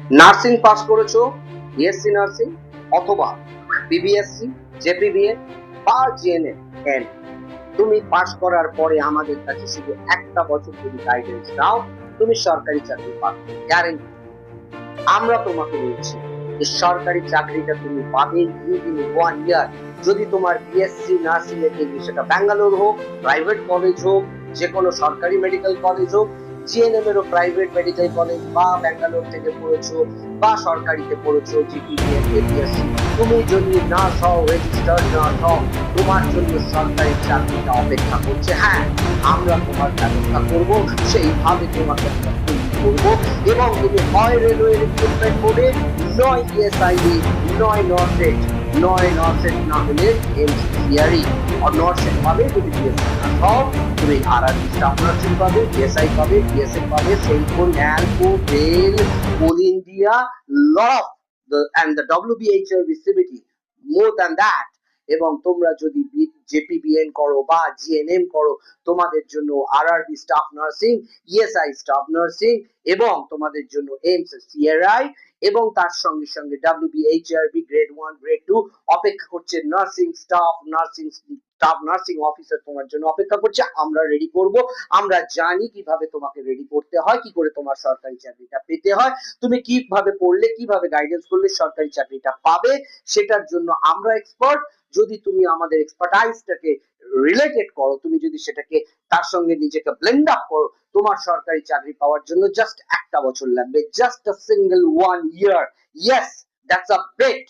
Nursing pass করেছো, BSc nursing অথবা BBSC, জেপিবিএ বা জিএনএম, তুমি পাস করার পরে আমাদের কাছে শুধু একটা বছর যদি গাইডেন্স দাও, তুমি সরকারি চাকরি পাবে গ্যারেন্টি। আমরা তোমাকে বলছি যে সরকারি চাকরিটা তুমি পাবে উইদিন 1 ইয়ার। যদি তোমার বিএসসি নার্সিং এ ডিগ্রি, সেটা ব্যাঙ্গালোর হোক, প্রাইভেট কলেজ হোক, যে কোনো সরকারি মেডিকেল কলেজ হোক, জিএনএম এরও প্রাইভেট মেডিকেল কলেজ বা ব্যাঙ্গালোর থেকে পড়েছো বা সরকারিতে পড়েছো, জিপিবিএম, এপিএসসি, তুমি যদি নার্স হও, রেজিস্টার্ড নার্স হও, তোমার জন্য সরকারি চাকরিটা অপেক্ষা করছে। হ্যাঁ, আমরা তোমার ব্যবস্থা করবো, সেইভাবে তোমাকে আমরা তৈরি করবো। এবং তুমি হয় রেলওয়ে রিক্রুটমেন্ট বোর্ডে, নয় ইএসআইডি, নয় নর্সেট, নয় নর্সেট না হলে এমসিআরই, আর নর্সেট পাবে যদি বিএসসি নার্স হও, তুমি আরআরবি স্টাফ নার্সিং পাবে, বিএসআই পাবে, বিএসএফ পাবে, cellphone, NALCO, BEL, Coal India, lot of and the WBHR CBT, more than that। এবং তোমরা যদি জেপিবিএন করো বা জিএনএম করো, তোমাদের জন্য RRB staff nursing, ESI staff nursing এবং তোমাদের জন্য এমসিআরআই এবং তার সঙ্গে সঙ্গে WBHRB গ্রেড 1 গ্রেড 2 অপেক্ষা করছে। নার্সিং স্টাফ নার্সিং অফিসার তোমার জন্য অপেক্ষা করছে। আমরা রেডি করব, আমরা জানি কিভাবে তোমাকে রেডি করতে হয়, কি করে তোমার সরকারি চাকরিটা পেতে হয়, তুমি কিভাবে পড়লে, কিভাবে গাইডেন্স করলে সরকারি চাকরিটা পাবে, সেটার জন্য আমরা এক্সপার্ট। যদি তুমি আমাদের এক্সপার্টাইজটাকে রিলেটেড করো, তুমি যদি সেটাকে তার সঙ্গে নিজেকে ব্লেন্ড আপ করো, তোমার সরকারি চাকরি পাওয়ার জন্য জাস্ট একটা বছর লাগবে, just a single 1 year. Yes, that's a bet.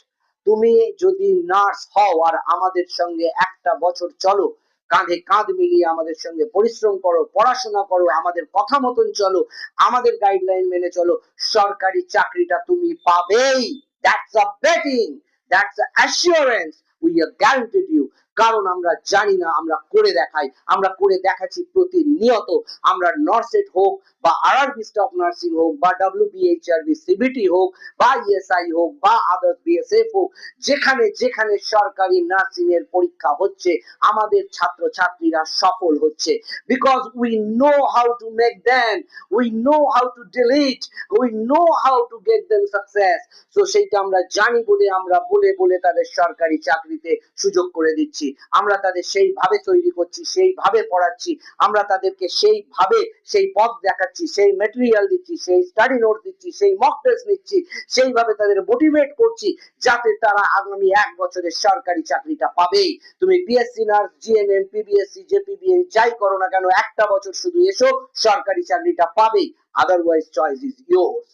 তুমি যদি নার্স হও আর আমাদের সঙ্গে একটা বছর চলো, কাঁধে কাঁধ মিলিয়ে আমাদের সঙ্গে পরিশ্রম করো, পড়াশোনা করো, আমাদের কথা মতন চলো, আমাদের গাইডলাইন মেনে চলো, সরকারি চাকরিটা তুমি পাবেই। That's a betting, that's a assurance, we are guaranteed you. কারণ আমরা জানি না, আমরা করে দেখাই, আমরা করে দেখাচ্ছি প্রতিনিয়ত। আমরা নর্সেট হোক বা আরআরবি স্টাফ নার্সিং হোক বা WBHRB সিবিটি হোক বা ইএসআই হোক বা আদার্স বিএসএফ হোক, যেখানে যেখানে সরকারি নার্সিং এর পরীক্ষা হচ্ছে, আমাদের ছাত্র ছাত্রীরা সফল হচ্ছে। Because we know how to make them, we know how to delete, we know how to get them success. So সেইটা আমরা জানি বলে আমরা বলে বলে তাদের সরকারি চাকরিতে সুযোগ করে দিচ্ছি। আমরা তাদের সেইভাবে তৈরি করছি, সেইভাবে পড়াচ্ছি, আমরা তাদেরকে সেইভাবে সেই পথ দেখাচ্ছি, সেই ম্যাটেরিয়াল দিচ্ছি, সেই স্টাডি নোট দিচ্ছি, সেই মক টেস্ট নিচ্ছি, সেইভাবে তাদের মোটিভেট করছি যাতে তারা আগামী 1 বছরের সরকারি চাকরিটা পাবেই। তুমি বিএসসি নার্স, জিএনএম, পিবিএসসি, জেপিবিএন যাই করো না কেন, একটা বছর শুধু এসো, সরকারি চাকরিটা পাবেই। Otherwise choice is yours.